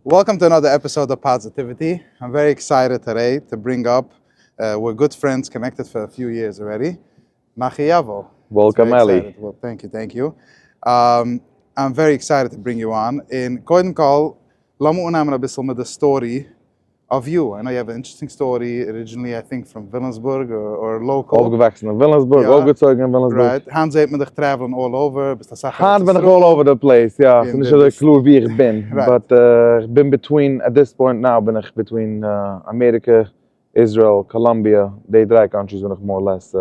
Welcome to another episode of Podsitivity. I'm very excited today to bring up, we're good friends, connected for a few years already, Nachi Yavo. Welcome, Elliott. Well, thank you. I'm very excited to bring you on. In Koiden Call, laten we namen een beetje met the story of you. I know you have an interesting story, originally I think from Williamsburg or local. Opgewachsen in Williamsburg, Ja. opgezogen in Williamsburg. Right. Hans heeft me traveling all over. Hand ben ik all over the place, ja. In So niet de- zo clue wie ik ben. Right. But ik ben between, at this point now, ben ik between America, Israel, Colombia. Die drie countries ben ik more or less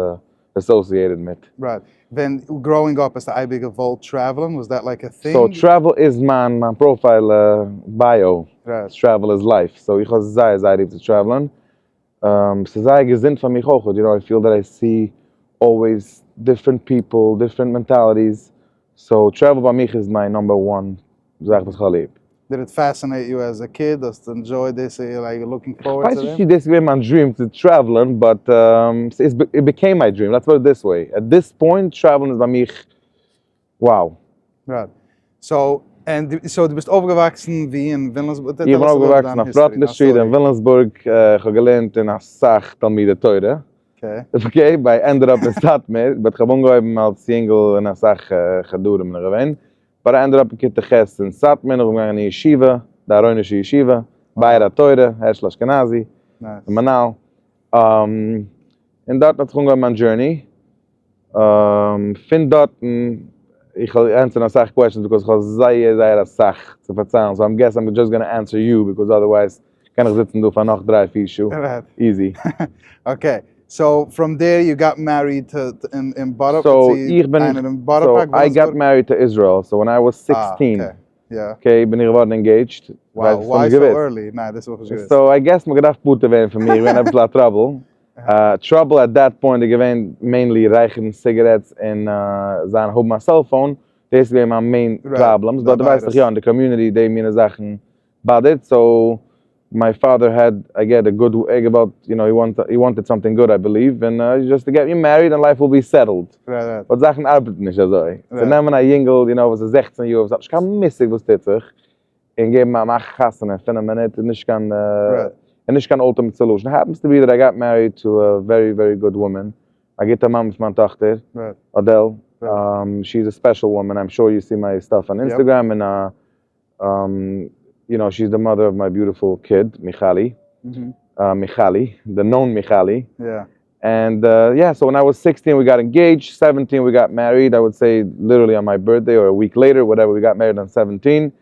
associated with. Right. When growing up as the I big evolved traveling, was that like a thing? So travel is my profile bio. Right. Travel is life. So ich was sehr lieb to traveling. So sehr gesinnt von mich auch. You know, I feel that I see always different people, different mentalities. So travel by mich is my number one. Zeg wat geleerd. Did it fascinate you as a kid? Does it enjoy this? Are you like looking forward I to see it? this way my dream to traveling, but it became my dream. Let's put it this way. At this point, traveling is by mich, wow. Right. So du bist aufgewachsen wie in Williamsburg? Ich bin aufgewachsen auf Rotten Street in Williamsburg, gelernt in Asach, Talmide Teure. Okay. Okay, but I ended up in Stadmer, but gewoon gehoben als single in Asach gedoeren me gewen. But I ended up in Kitteges in Stadmer, nog gegaan in Yeshiva, de Aronische Yeshiva, bij de Teure, Herschel Ashkenazi, Nice. in Manal. En dat gewoon mijn journey. Vind dat ich will answer a sach questions because a sach to verzeihen. So I'm guessing I'm just going to answer you because otherwise kann ich sitzen von noch 3-4 Schuhe. Right. Easy. Okay. So from there you got married in Butterpark. So I got married to Israel. So when I was 16. Okay. Yeah. Okay, ben ich geworden engaged. Wow. Why so early? Nah, this was good. So I guess me gedacht puten werden für mich, wenn I was trouble. Trouble at that point, I gave mainly reichen cigarettes and zijn op my cell phone. These were my main problems. But the rest of in the community, they mean Sachen about it. So my father had, I get a good egg about, you know, he wanted something good, I believe, and just to get me married and life will be settled. Right. But Sachen arbeiten nicht so. So now when I jingled, you know, was 16 Jahre, ich kann missig was dit sich. Und geben mir mach gassen and finden mir nicht, und ich kann and this kind of ultimate solution. It happens to be that I got married to a very, very good woman. I get a mom with my daughter, Adele. She's a special woman. I'm sure you see my stuff on Instagram. Yep. And, you know, she's the mother of my beautiful kid, Michali. Michali, the known Michali. Yeah. And so when I was 16, we got engaged. 17, we got married. I would say literally on my birthday or a week later, whatever. We got married on 17.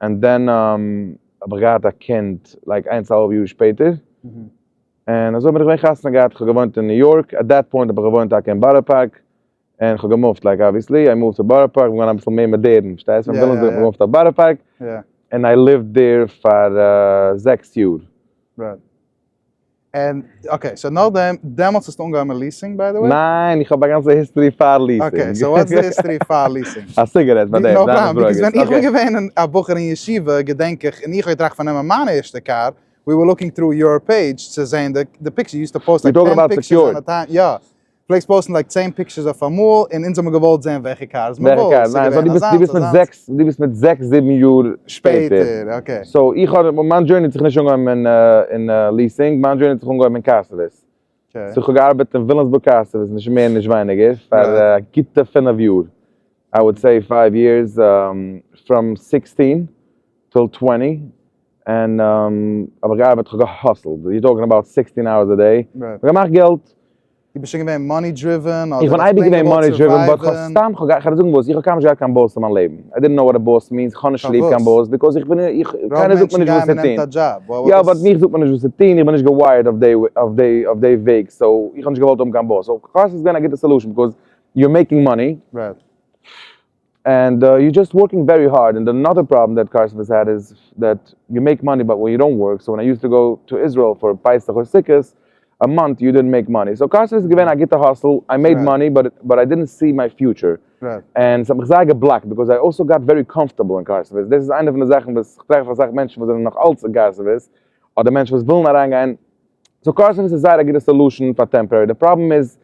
And then... aber gerade ein Kind, like 1,5 Jahre später. Und so bin ich Gasten gehabt, ich gewohnt in New York. At that point, habe ich gewohnt auch in Butterpark. Und ich gemoved, like obviously, I moved to Butterpark. Wir waren ein bisschen mehr mit denen. Verstehst du? Ich moved to Butterpark. Yeah. And I lived there for 6 Jahre. Right. And, okay, so now damals ist umgegangen mit leasing, by the way? Nein, ich habe eine ganze history for leasing. Okay, so what's the history for leasing? A cigarette, but no problem, because when ich gewesen a Bucher in Yeshiva, gedenk ich, en ich gedacht von einem Mann erste Jahr, we were looking through your page to saying the picture, you used to post like 10 pictures at a time. Yeah. Vielleicht posting like 10 pictures of Amul, en in zo'n gewollt zijn weggekaart. Weggekaart, nein, so die bist mit 6, 7 Jahre später. Okay. So ich hatte, mein Journey sich nicht schon in leasing, mein Journey sich schon in incarcerates. Okay. So ich habe gearbeitet in Williamsburg incarcerates, nicht mehr, nicht weniger, für gitte 5 Jahre. I would say 5 years, from 16 till 20. And aber gearbeitet, gehustelt. You're talking about 16 hours a day. Right. Ich mache Geld. Je bent gewesen money driven? Ich bin eigentlich money driven, but ich kann sagen, was ich kann kein Boss in meinem Leben. I didn't know what a boss means. Ich kann nicht lieb kein Boss, because ich keine sucht man nicht was tun. Ja, aber mich sucht man nicht was tun. Ich bin nicht gewired of day week, so ich kann nicht gewollt kein Boss. So of course it's gonna get a solution, because you're making money. Right. And you're just working very hard. And another problem that Carson has had is that you make money, but when you don't work. So when I used to go to Israel for Paisach or Sikkis, a month you didn't make money. So Carson is given, I get the hustle, I made money, but I didn't see my future. Right. And so ich sage black, because I also got very comfortable in Carson. This is eine von den Sachen, was ich treffe, was Menschen, was noch alt in Carson ist, oder Menschen, was wollen reingehen. So Carson is I get a solution for temporary. The problem is,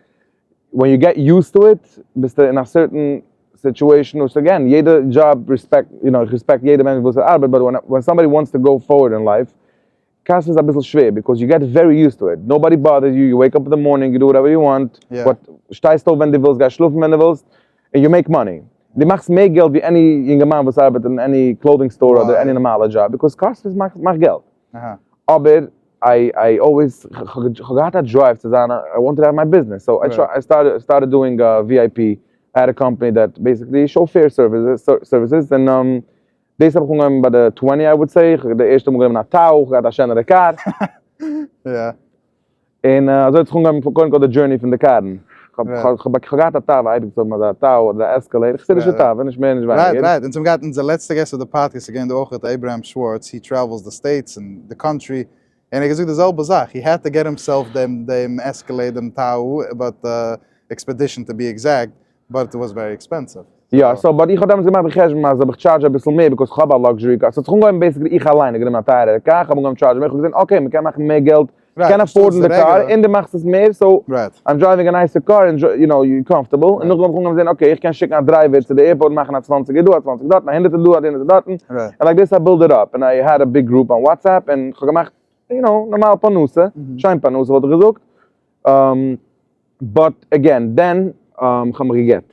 when you get used to it, bist du in a certain situation, which again, jeder job respect, respect jeder Mensch, was arbeitet, but when somebody wants to go forward in life, Kasse is a bisschen schwer because you get very used to it. Nobody bothers you. You wake up in the morning, you do whatever you want. Yeah. Steigst auf, wenn du willst, gehst schlafen, wenn du willst, and you make money. Du machst mehr Geld wie any junger Mann, was arbeitet in any clothing store oder any normale Job, because Kasse macht Geld. Aber I always got that drive to say, I wanted to have my business. So I started doing VIP at a company that basically chauffeur services and deze heb ik gewoon bij de 20, I would say. De eerste moet ik naar touw, gaat als je naar de kaart. Ja. En zo is gewoon gewoon de journey van de kaarten. Ik ga dat touw, eigenlijk zo maar dat touw, de escalator. Ik zit dus touw, en ik ben niet bij. Right. En toen gaat de laatste guest of the podcast again, de ochtend, Abraham Schwartz. He travels the states and the country. En ik zei dezelfde zaak. He had to get himself them escalator, them touw, but expedition to be exact, but it was very expensive. Ja, so, but ich habe damals gemacht, ich habe charge ein bisschen mehr, because ich habe eine luxury car. So, es ist gewoon basically, ich alleine, ich habe eine Teile der Car, ich habe charge mehr. Ich habe gesagt, okay, wir können machen mehr Geld, ich kann afforden the car, und du machst es mehr, so, I'm driving a nicer car, and you're comfortable. Und dann habe ich gesagt, okay, ich kann schicken nach Driver zu der Airport, machen nach 20, du hast 20 dort, nach hinten du, nach hinten dort. And like this, I build it up. And I had a big group on WhatsApp, and ich habe gemacht, normal Panusse, Scheinpanusse, wurde gesucht. But again, then, gaan we geget.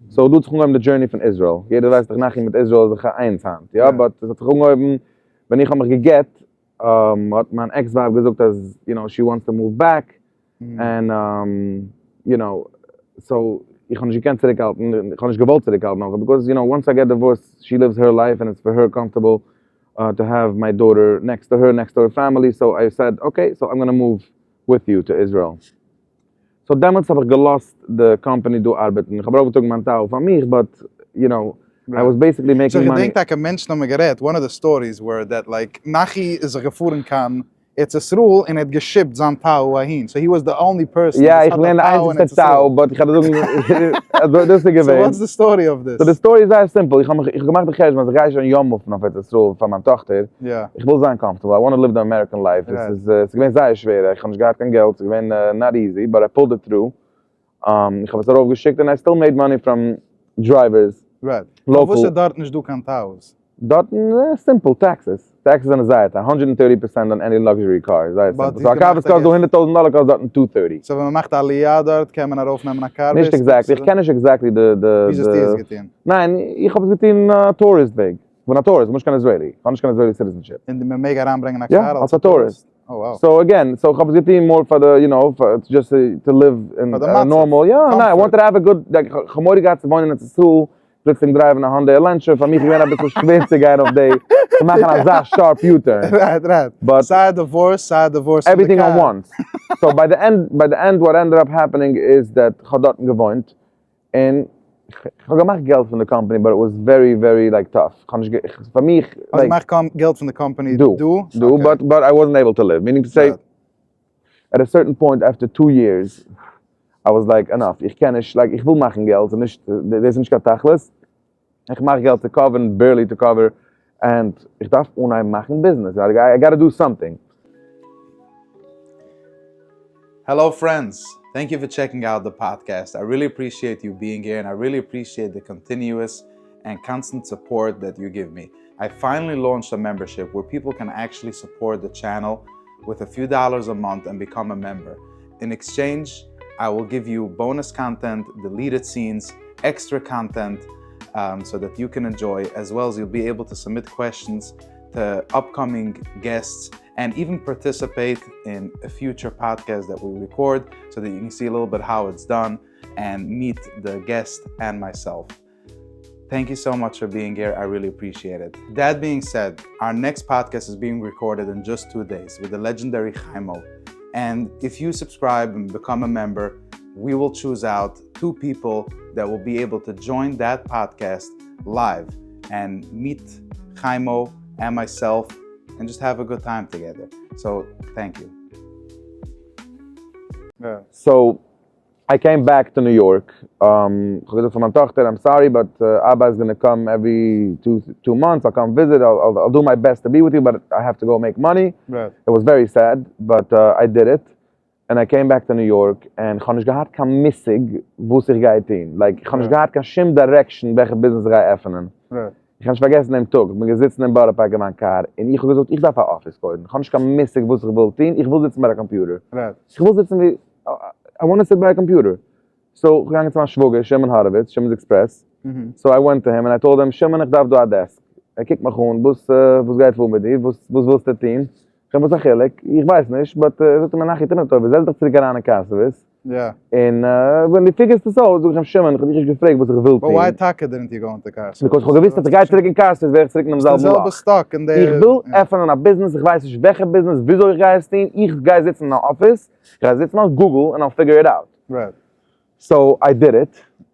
So doet gewoon de journey van Israel. Jeder weiß doch nachher mit Israel is eins hand. Ja, but het gewoon wenn ich gaan geget, hat mijn ex-wife gesagt, dass she wants to move back, and so ich kann nicht zurückhalten, ich kann nicht gewollt zurückhalten noch, because once I get divorced, she lives her life and it's for her comfortable to have my daughter next to her family. So I said, okay, so I'm gonna move with you to Israel. So damals habe ich gelost the company do arbeiten. Ich habe auch mein Tau von mich, but I was basically making money. So you think that a mensch noch mal gerät, one of the stories were that like Nachi is gefahren kann, it's a rule and it geschippt zam Tau ahin. So he was the only person. Yeah, ich bin der einzige Tau, but ich hatte das gewesen. So what's the story of this? So the story is very simple. Ich gemacht der maar ich reise in Yom auf das Rule von meiner Tochter. Yeah. Ich will sein comfortable. I want to live the American life. This is es gewesen sehr schwer. Ich habe gar kein Geld. Ich bin not easy, but I pulled it through. Ich habe es darauf geschickt and I still made money from drivers. Right. Local. Wo dort nicht du kann Taus? Dort simple taxes. Taxes on the side, 130% on any luxury car. So a car was cost $100,000, cost dort $230. So wenn man macht alle Jahr dort, kann man darauf nehmen eine Car. Nicht exactly. Ich kenne nicht exactly the Wie ist das getan? Nein, ich habe es getan Tourist weg. Ich bin ein Tourist, ich bin kein Israeli. Ich habe nicht kein Israeli citizenship. Und man mega ranbringen eine Car als a tourist. Oh wow. So again, so I was getting more for the, for just to live in a normal. Yeah, no, I wanted to have a good, like, gemorgen gaat ze wonen in het stoel, plötzlich driven naar Honda Elantra. Voor mij ging een beetje schwinzig uit op day. We maken een sharp U-turn. Right. But side divorce. Everything at once. So by the end, what ended up happening is that I had dort gewoond, and I gemacht geld from the company, but it was very, very like tough. For me, like, macht geld from the company. Do, okay. but I wasn't able to live. Meaning to say, at a certain point after 2 years, I was like, enough. Ich will machen geld, und nicht, das ist nicht katachlis. Ich mache geld to cover, and barely to cover, and ich darf unheimlich machen business. I gotta do something. Hello, friends. Thank you for checking out the podcast. I really appreciate you being here, and I really appreciate the continuous and constant support that you give me. I finally launched a membership where people can actually support the channel with a few dollars a month and become a member. In exchange, I will give you bonus content, deleted scenes, extra content, so that you can enjoy, as well as you'll be able to submit questions to upcoming guests and even participate in a future podcast that we record, so that you can see a little bit how it's done and meet the guest and myself. Thank you so much for being here. I really appreciate it. That being said, our next podcast is being recorded in just 2 days with the legendary Chaimo. And if you subscribe and become a member, we will choose out 2 people that will be able to join that podcast live and meet Chaimo and myself and just have a good time together. So thank you. Yeah. So I came back to New York. I'm sorry, but Abba is going to come every two months. I'll come visit. I'll do my best to be with you, but I have to go make money. Right. It was very sad, but I did it. and I came back to New York, and ich habe nicht gehabt kein Missig, wo sich geht hin. Like, ich habe nicht gehabt kein Schim Direction, welche Business ich öffnen. Right. Ich habe nicht vergessen den Tag, ich bin gesessen im Bauerpark in meinem Car, und ich habe gesagt, ich darf ein Office gehen. Ich habe nicht kein Missig, wo ich will tun, ich will sitzen bei der Computer. Right. Ich will sitzen wie, I want to sit by a computer. So, ich ging zu meinem Schwager, Shimon Horowitz, Shimon's Express. So I went to him and I told him, Shimon, ich darf do a desk. Kijkt me gewoon, was gaat voor met die, was willst du tun? Ich habe gesagt, ich weiß nicht, but sollte mir nachher nicht tun, wir sind doch zurück an der Kasse, weißt? Yeah. Und wenn die figures das so, so ich habe Shimon, ich habe dich gefragt, was ich will tun. But why Taka didn't you go into Kasse? Because ich gewusst, dass der Geist zurück in Kasse ist, wäre ich zurück in demselben Loch. Stock in der... Ich will öffnen an Business, ich weiß nicht, welche Business, wieso ich gehe tun, ich gehe sitzen in der Office, ich gehe sitzen auf Google and I'll figure it out. Right. So I did it.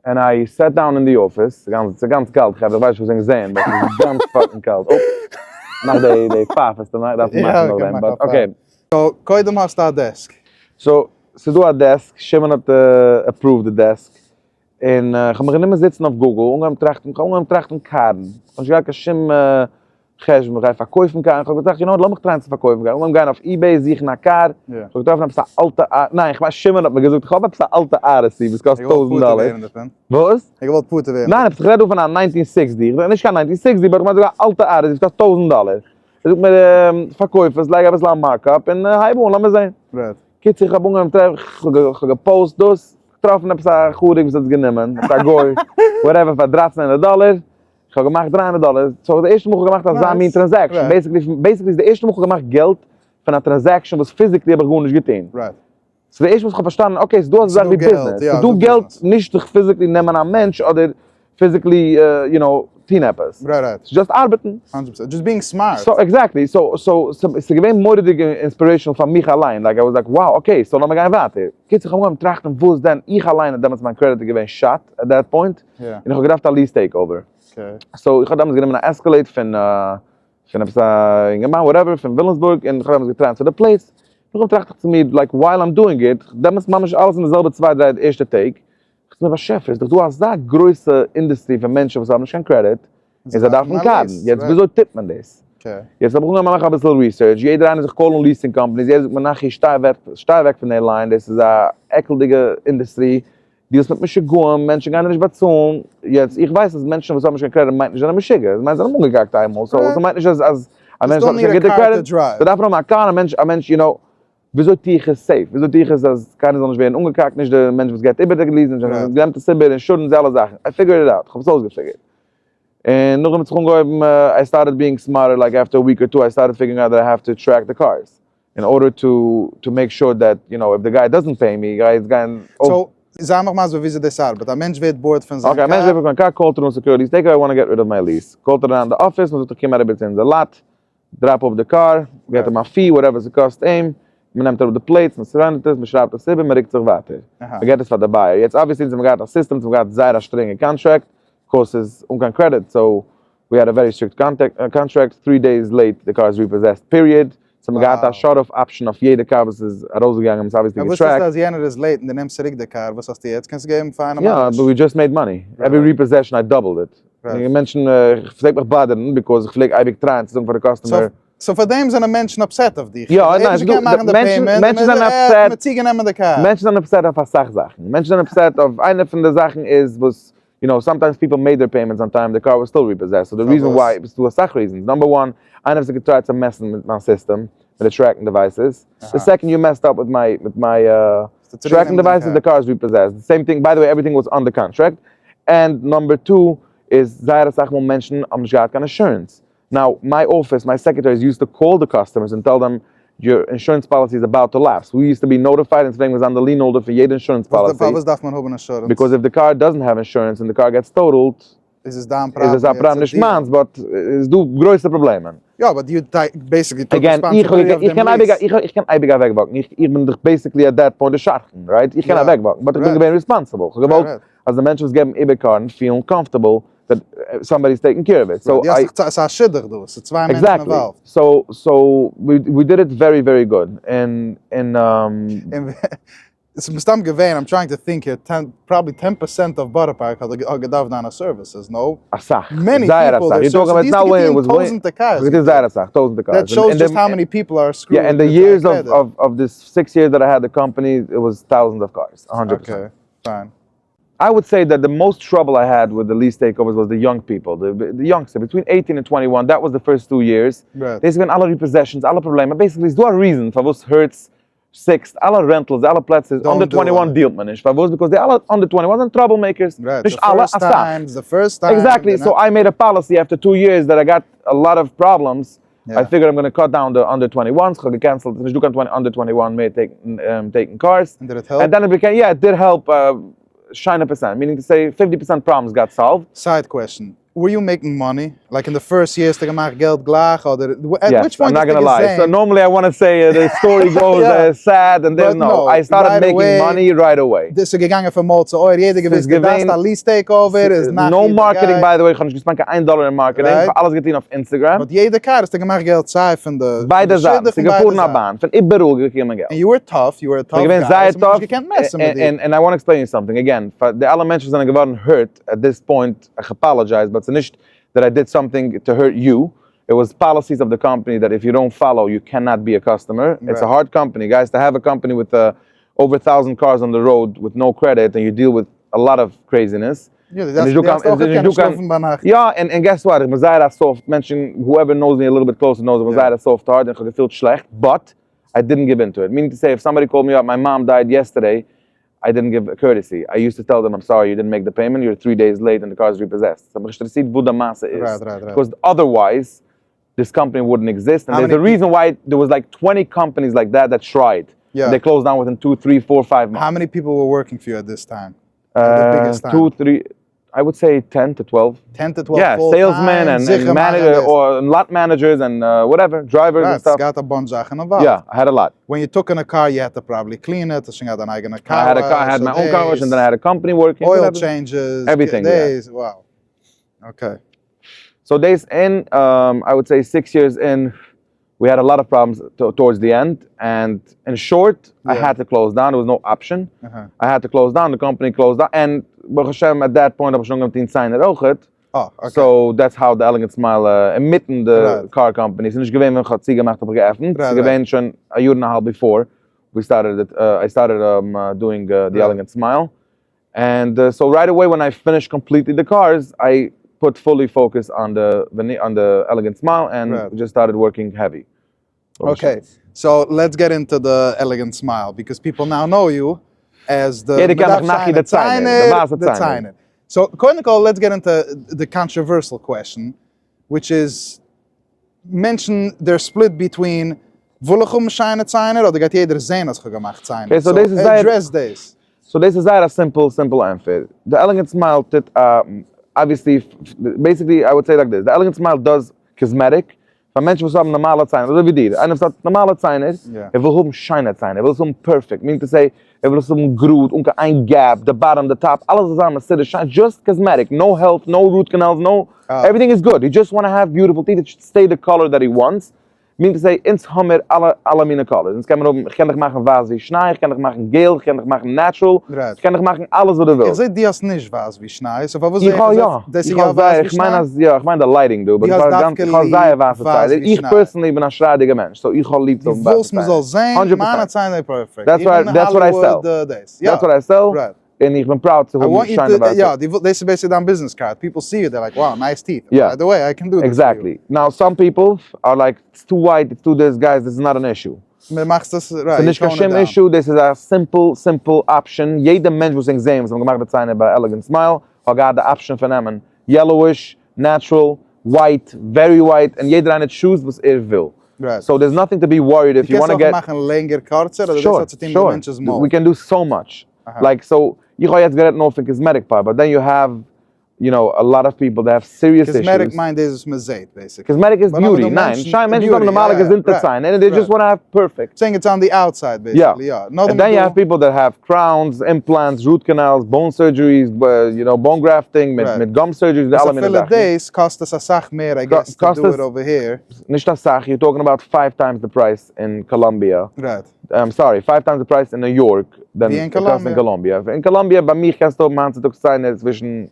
And I sat down in the office. It's ganz kalt, ich weiß, was ich gesehen, but it's ganz fucking kalt. Oh, nach der Pfaff ist dann, darf ich machen noch rein, but okay. So, koidem hast da desk. So do a desk, Shimon hat approved the desk. Und ich habe mich nicht mehr sitzen auf Google, und ich trachten Karten. Und ich habe Shim Gesch, mir gehen verkaufen kann. Ich habe gedacht, lass mich dran zu verkaufen kann. Und wir gehen auf eBay, sich nach Kar. Ich habe gedacht, ich habe alte Nein, ich weiß Shimon hat mir gesagt, ich habe ein alte Ares, das kostet $1,000. Was? Ich wollte Putin werden. Nein, ich habe gerade von 1960. Ich habe nicht 1960, aber ich habe sogar alte Ares, das kostet $1,000. Ich habe mir verkaufen, es lag ein bisschen am Markup und hey, lass mal sehen. Right. Kids, ich habe gepostet, das getroffen, ich habe gesagt, gut, ich habe es genommen. Ich habe gesagt, whatever, für $13. Ich habe gemacht $300. So, der erste Woche gemacht, das war meine Transaction. Right. Basically ist der erste Woche gemacht Geld von einer Transaction, was physically aber gut nicht getan. Right. So, der erste Woche verstanden, okay, so du hast gesagt wie Business. Ja, du Geld nicht durch physically nehmen an Mensch oder physically, Teen-Appers. Right. Just arbeiten. 100%. Just being smart. So, exactly. So it's a gewinn modige inspiration von mich allein. Like, I was like, wow, okay, so lass mal gehen weiter. Kids, ich habe mal trachten, wo ist denn ich allein, damals mein Credit gewinn shot at that point. Yeah. Und ich habe gedacht, lease takeover. Okay. So, ich habe damals genommen eine Escalade von whatever, von Wilhelmsburg, und ich habe damals getrennt zu der Place. Ich habe gedacht zu mir, like, while I'm doing it, damals mache ich alles in derselbe 2-3 erste Take. Ich sage, was Chef ist, du hast da größere Industrie für Menschen, was haben nicht kein Credit. Ist er darf man Karten. Jetzt, wieso tippt man das? Okay. Jetzt habe ich gemacht ein bisschen Research. Jeder eine sich callen Leasing Companies, jeder sagt mir nachher, steh weg von der Line, das ist eine ekelige Industrie. Die ist mit mir gegangen, Menschen gehen nicht bezahlen. Jetzt, ich weiß, dass Menschen, was haben kein Credit, meint nicht, dass mich schicken. Sie meinen, sie haben umgekackt einmal. So, meint nicht, als ein Mensch hat nicht Credit. Da darf man mal ein Mensch, wieso die ich es safe? Wieso die ich es, dass keine Sonne werden umgekackt, nicht der Mensch, was geht immer gelesen, gelähmte Sibir, Insurance, alle Sachen. I figured it out. Ich habe es ausgefigured. And noch I started being smarter, like after a week or two, I started figuring out that I have to track the cars. In order to make sure that, if the guy doesn't pay me, the guy is going... So, sag mal so, wie sie das arbeitet. Ein Mensch wird bored von seinem Okay, ein Mensch wird von meinem Car, called to security, take I want to get rid of my lease. Called to around the office, man sagt, ich komme in the lot, drop off the car, get my fee, whatever the cost aim, man nimmt auf the plates, man surroundet es, man schreibt das Sibbe, man riecht sich weiter. Man geht es von der Buyer. Jetzt, obviously, man got a system, man got sehr strenge contract, course is kein credit, so we had a very strict contract. 3 days late, the car is repossessed, period. So man got a short-off option of jede car, was ist rausgegangen, ist obviously getracked. Aber was ist das, jener ist late und du nimmst zurück die car, was hast du jetzt? Kannst du geben für eine Yeah, but we just made money. Every repossession, I doubled it. Right. Menschen, ich flieg mich badern, because ich flieg eibig trein, zu for the customer. So für dem sind Menschen upset auf dich. Ja, nein, Menschen sind upset. Mit Ziegen nehmen die car. Menschen sind upset auf Sachsachen. Menschen sind upset auf eine von der Sachen ist, was, sometimes people made their payments on time, the car was still repossessed. So the reason why, it's two Sach reasons. Number one, I never tried to mess with my system, with the tracking devices. The second, you messed up with my tracking devices, the car is repossessed. The same thing, by the way, everything was on the contract. And number two is, Zaira Sachmo mentioned, I'm got an insurance. Now, my office, my secretaries used to call the customers and tell them, your insurance policy is about to lapse. We used to be notified and saying was on the lien holder for your insurance policy. Was darf man haben insurance? Because if the car doesn't have insurance and the car gets totaled, is es da ein Problem? Is es ein Problem nicht meins, but es du größte Probleme. Ja, but you basically took again, ich kann eibiger wegwacken. Ich bin doch basically at that point a Schachten, right? Ich kann wegwacken, but ich bin responsible. Ich gewollt, als der Mensch was geben Ibikarten, feel comfortable that somebody's taking care of it. So it's a shidder, though. So two men involved. So we did it very, very good. And it's bestam gewein. I'm trying to think here. Probably 10% of Borough Park are gedacht aan services. No, many people. You're talking about now when it was thousands of cars. It is thousands of cars. That shows just how many people are screwed. Yeah, and the years of this 6 years that I had the company, it was thousands of cars, 100%. Okay, fine. I would say that the most trouble I had with the lease takeovers was the young people, the youngster between 18 and 21. That was the first 2 years. Right. There's been alle repossessions, alle problemen. Basically, it's a reason for what hurts. Sixth, alle rentals, alle places, under 21 dealt man nicht. Because they all under 21 and troublemakers. Right, the first time. Exactly, so I made a policy after 2 years that I got a lot of problems. Yeah. I figured I'm going to cut down the under 21s, so I canceled under 21 may taking cars. And did it help? And then it became, it did help shine a percent, meaning to say 50% problems got solved. Side question. Were you making money? Like in the first years, to make geld glach? Yes, which point I'm not going to lie. So normally I want to say the story goes sad, and then no, I started making money right away. Dus gegangen vermoord, so jeder gewiss, das da lease takeover is no marketing, by the way. Ich spend $1 in marketing. Für alles getan auf Instagram. But jeder Kar ist gemacht Geld zahlen von der. Beide Sachen. Sie gefahren nach Bahn. Von Iberul gekriegt mein Geld. And you were tough. You were a tough guy. Tough. You can't mess with it. And I want to explain you something again. The elementary sind geworden hurt at this point. I apologize, but it's nicht that I did something to hurt you. It was policies of the company that if you don't follow, you cannot be a customer. Right. It's a hard company, guys. To have a company with over 1,000 cars on the road with no credit, and you deal with a lot of craziness. Yeah, and guess what? Ich war soft. Mention whoever knows me a little bit closer knows I was soft hard and I felt schlecht, but I didn't give into it. Meaning to say, if somebody called me up, my mom died yesterday, I didn't give a courtesy. I used to tell them, I'm sorry, you didn't make the payment, you're 3 days late and the car is repossessed. So because otherwise, this company wouldn't exist. And there's a reason why there was like 20 companies like that tried. Yeah. They closed down within 2, 3, 4, 5 months. How many people were working for you at this time? The biggest time? 2, 3, I would say 10 to 12. 10 to 12 yeah, salesmen and manager, or lot managers and whatever, drivers and stuff. Yeah, I had a lot. When you took in a car, you had to probably clean it. I had my own car wash, and then I had a company working. Oil changes. Everything. Days. Yeah. Wow. Okay. So days in, I would say 6 years in, we had a lot of problems towards the end. And in short, I had to close down. There was no option. I had to close down. The company closed down. And Baruch Hashem, at that point, I was going to sign it. So that's how the Elegant Smile mitten the car company. So ich gewesen, hat sie gemacht, aber geöffnet. Sie gewesen schon a year and a half before we started it. I started doing the Elegant Smile. And so right away, when I finished completely the cars, I put fully focus on the Elegant Smile and just started working heavy. Okay, so let's get into the Elegant Smile because people now know you as the Nachi designer. So, let's get into the controversial question, which is mention they're split between Vullachum Shine Designer or the Gatieder Zenas gemacht sein. Okay, so address this. So this is a simple answer. The Elegant Smile, obviously, basically, I would say like this: the Elegant Smile does cosmetic. Van mensen willen normale zijn, dat wil je. En als dat normale zijn is, wil hem shine zijn, wil hem perfect. Meaning to say, wil hem groot, een gap, the bottom, the top, alles samen zitten shine. Just cosmetic, no health, no root canals, no. Everything is good. You just want to have beautiful teeth. It should stay the color that he wants. Meaning to say, ins hammer alle mine colors. Ik kan nog maken vas wie Schnee, ik kan nog maken geel, ik kan nog maken natural, ik kan nog maken alles wat je wil. Is het die als niet vas wie Schnee? So wat ik meine the lighting do, but ik ga zeggen vas het. Ik personally ben een schrijdige mens, so ik ga lief doen. Volgens me zal zijn, maar het zijn perfect. That's what I sell. That's what I sell. Right. And ik ben proud to shine about it. Yeah, they say basically on business card. People see you, they're like, wow, nice teeth. Yeah. By the way, I can do this. Exactly. Now, some people are like, it's too white, it's too this, guys, this is not an issue. Right, it's not an issue, this is a simple option. Jeder Mensch muss sehen, was man gemacht hat bei Elegant Smile, hat the option von nehmen. Yellowish, natural, white, very white, and jeder eine choose, was will. Right. So there's nothing to be worried if you want to get... Sure. We can do so much. Like, so, you have jetzt gerät nur für cosmetic part, but then you have you know, a lot of people that have serious issues. Cosmetic mind is mezait, basically. Cosmetic is beauty, nine. Shine mentions on the malik is intertwined, and they just want to have perfect. Saying it's on the outside, basically. Yeah. And then you have people that have crowns, implants, root canals, bone surgeries, you know, bone grafting, with gum surgeries. The element days cost us a sach more, I guess, to do it over here. Nicht a sach. You're talking about 5 times the price in Colombia. Right. I'm sorry, 5 times the price in New York than it costs in Colombia. In Colombia, by me, kannst du man zu sein, zwischen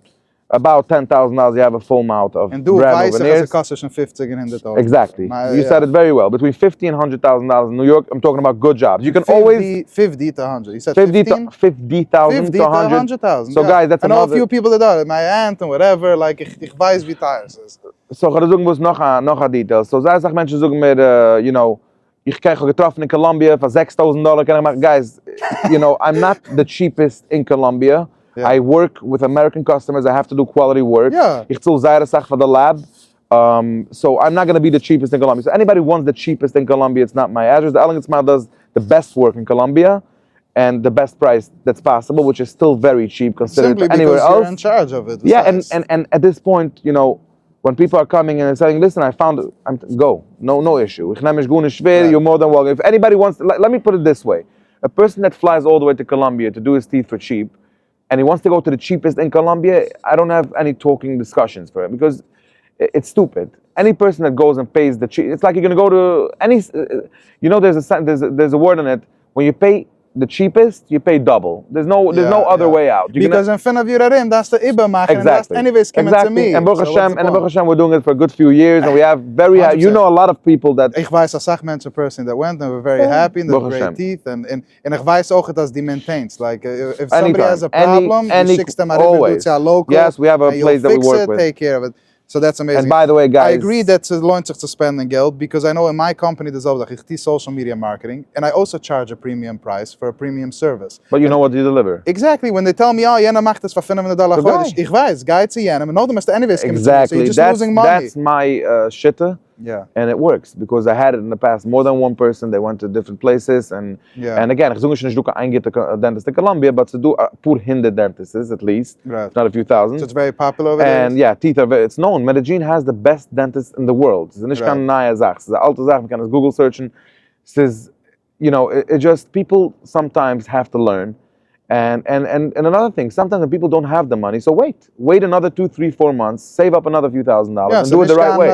about $10,000, you have a full mount of and do brand new veneers. It costs 50 and $100,000. Exactly. You said it very well. Between $50,000 and $100,000 in New York, I'm talking about good jobs. You can 50, always 50 to 100. You said 50,000 to 100,000. So guys, that's another. I know a few people that do it. My aunt and whatever. Like ich weiß wie teuer es ist. So ich sagen muss noch a details. So sei sag Menschen sagen mir, you know, ich kriege getroffen in Colombia für $6,000. Can I make, guys, you know, I'm not the cheapest in Colombia. Yeah. I work with American customers. I have to do quality work. Yeah. Ich zahle sehr Sache for the lab. So I'm not going to be the cheapest in Colombia. So anybody wants the cheapest in Colombia, it's not my address. The Elegant Smile does the best work in Colombia and the best price that's possible, which is still very cheap considered to anywhere else. You're in charge of it. Yeah, and at this point, you know, when people are coming in and saying, listen, I found it, go. No issue. You're more than welcome. If anybody wants, let me put it this way. A person that flies all the way to Colombia to do his teeth for cheap, and he wants to go to the cheapest in Colombia, I don't have any talking discussions for him because it's stupid. Any person that goes and pays the cheap, it's like you're going to go to any, you know, there's a word in it, when you pay the cheapest, you pay double. There's no other way out. Because in front of you, that's the Iba machen. Exactly. Anyways, coming to me. And Baruch Hashem, we're doing it for a good few years, and we have you know, a lot of people that. Ich weiß, als Menschen person that went, and we're very happy, and they're great teeth, and ich weiß auch that die maintains. Like if somebody has a problem, you fix them always. Local. Yes, we have a place that we work with. Take care of it. So that's amazing. And by the way, guys, I agree that it lohnt sich to spend geld because I know in my company there's always like social media marketing, and I also charge a premium price for a premium service. But you know what you deliver. Exactly. When they tell me, oh, Jena macht das für $500, ich weiß, guide zu Jena, and them anyways. Exactly. So you're just losing money. That's my shitta. Yeah. And it works because I had it in the past. More than one person, they went to different places, and again, ich suche nicht ein dentist in Colombia, but to do poor hinder dentists at least, right. Not a few thousand. So it's very popular over there. And yeah, teeth are it's known. Medellin has the best dentist in the world. It's nicht keine neue Sache. It's eine alte Sache. Man kann es Google searchen. Says, you know, it just people sometimes have to learn. And another thing, sometimes people don't have the money, so wait another 2, 3, 4 months, save up another few $1,000s, and do it the right way.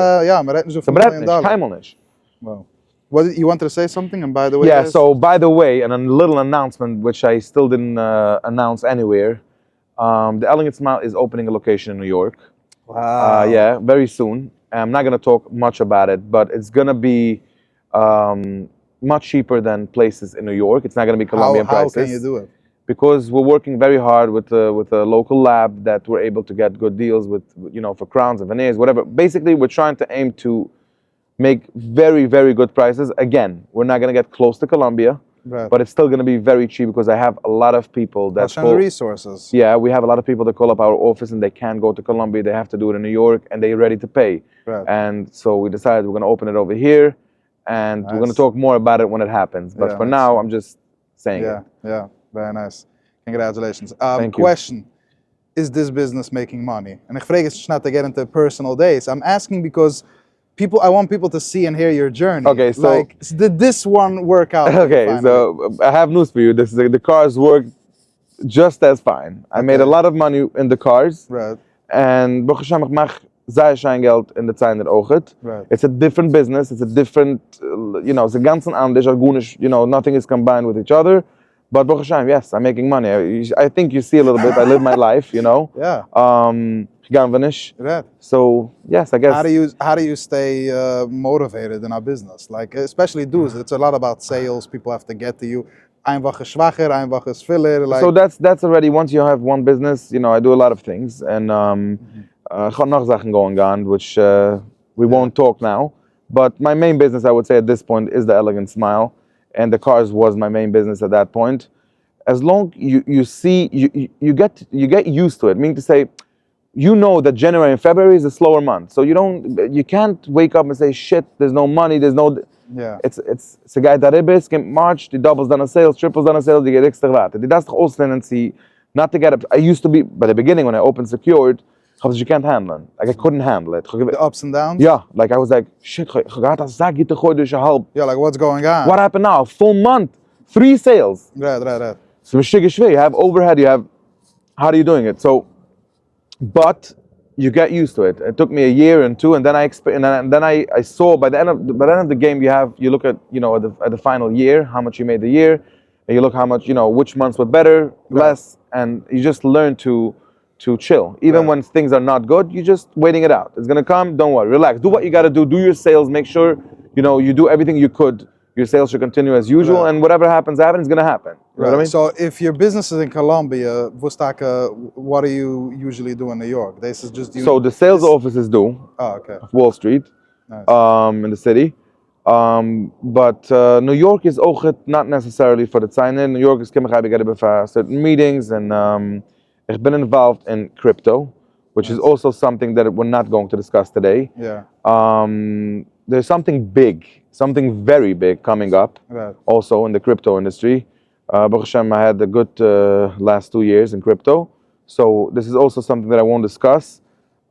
Wow. What you wanted to say something? And by the way, so by the way, and a little announcement which I still didn't announce anywhere. The Elegant Smile is opening a location in New York. Wow. Yeah, very soon. I'm not going to talk much about it, but it's going to be much cheaper than places in New York. It's not going to be Colombian prices. How can you do it? Because we're working very hard with a local lab that we're able to get good deals with, you know, for crowns and veneers, whatever. Basically, we're trying to aim to make very, very good prices. Again, we're not going to get close to Colombia, but it's still going to be very cheap because I have a lot of people that call resources. Yeah, we have a lot of people that call up our office and they can't go to Colombia. They have to do it in New York, and they're ready to pay. And so we decided we're going to open it over here, and we're going to talk more about it when it happens. But for now, I'm just saying it. Yeah. Very nice. Congratulations. Thank you. Question. Is this business making money? And ich frage es not to get into personal days. I'm asking because I want people to see and hear your journey. Okay, so like, did this one work out? Okay, so I have news for you. The cars work just as fine. I made a lot of money in the cars. Right. And Baruch Hashem, ich mach sehr schein Geld in der Zeit der Ochet. Right. It's a different business. It's a different, you know, it's a ganz anders. You know, nothing is combined with each other. But Baruch Hashem, yes, I'm making money. I think you see a little bit. I live my life, you know. Yeah. Right. So yes, I guess. How do you stay motivated in our business? Like especially dudes, it's a lot about sales. People have to get to you. Einfach schwacher, einfach filler. Like. So that's already once you have one business. You know, I do a lot of things, and got noch Sachen going on, which we won't talk now. But my main business, I would say, at this point, is the Elegant Smile. And the cars was my main business at that point. As long you see, you get used to it. Meaning to say, you know that January and February is a slower month, so you can't wake up and say shit. There's no money. There's no. Yeah. It's a guy that ribis in March. The doubles done a sales, triples done a sales. You get extra rate. That's the whole tendency not to get up. I used to be by the beginning when I opened secured. Because you can't handle it. Like I couldn't handle it. The ups and downs? Yeah, like I was like, shit, I got a zag to go durch halb. Yeah, like what's going on? What happened now? Full month, 3 sales. Right. So you have overhead, you have, how are you doing it? So, but you get used to it. It took me a year and 2, and then I saw by the end of the game you look at at the final year how much you made the year, and you look how much which months were better, less, and you just learn to chill. Even when things are not good, you're just waiting it out. It's gonna come. Don't worry. Relax. Do what you gotta do. Do your sales. Make sure you do everything you could. Your sales should continue as usual, and whatever happens, it's gonna happen. You know what I mean? So if your business is in Colombia, what do you usually do in New York? This is just so the sales offices do. Oh, okay. Wall Street, nice. In the city. But New York is ook not necessarily for the sign-in. New York is for certain meetings, and I've been involved in crypto, which is also something that we're not going to discuss today. Yeah. There's something very big coming up, also in the crypto industry. Baruch Hashem, I had a good last 2 years in crypto, so this is also something that I won't discuss.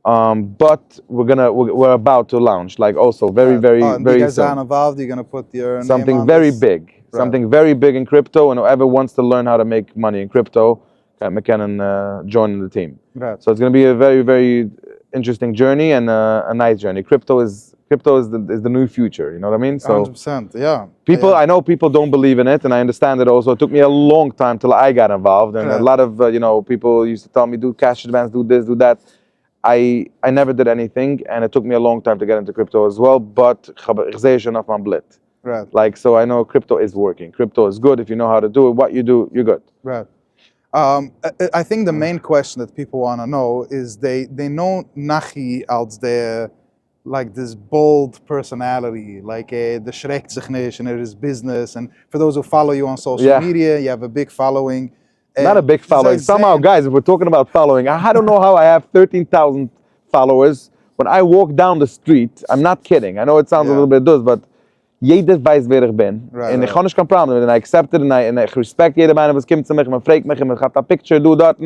But we're about to launch, like also very you guys soon. are involved. You're gonna put your something name on very this? big, something very big in crypto, and whoever wants to learn how to make money in crypto, McKinnon joining the team. Right. So it's going to be a very interesting journey and a nice journey. Crypto is the new future. You know what I mean? So 100%. Yeah. I know people don't believe in it, and I understand it. Also, it took me a long time till I got involved, and a lot of people used to tell me, do cash advance, do this, do that. I never did anything, and it took me a long time to get into crypto as well. But right. Like, so I know crypto is working. Crypto is good if you know how to do it. What you do, you're good. Right. I think the main question that people want to know is they know Nachi as like this bold personality, like the schreckt sich nicht, and it is business. And for those who follow you on social media, you have a big following. Not a big following. Somehow, guys, if we're talking about following, I don't know how I have 13,000 followers. When I walk down the street, I'm not kidding. I know it sounds a little bit dus, but jeder weiß, wer ich bin. Und ich habe nicht kein Problem. And I accept it, and I respect jeder Mann, was kommt zu mich, man fragt mich, man hat a picture, do that.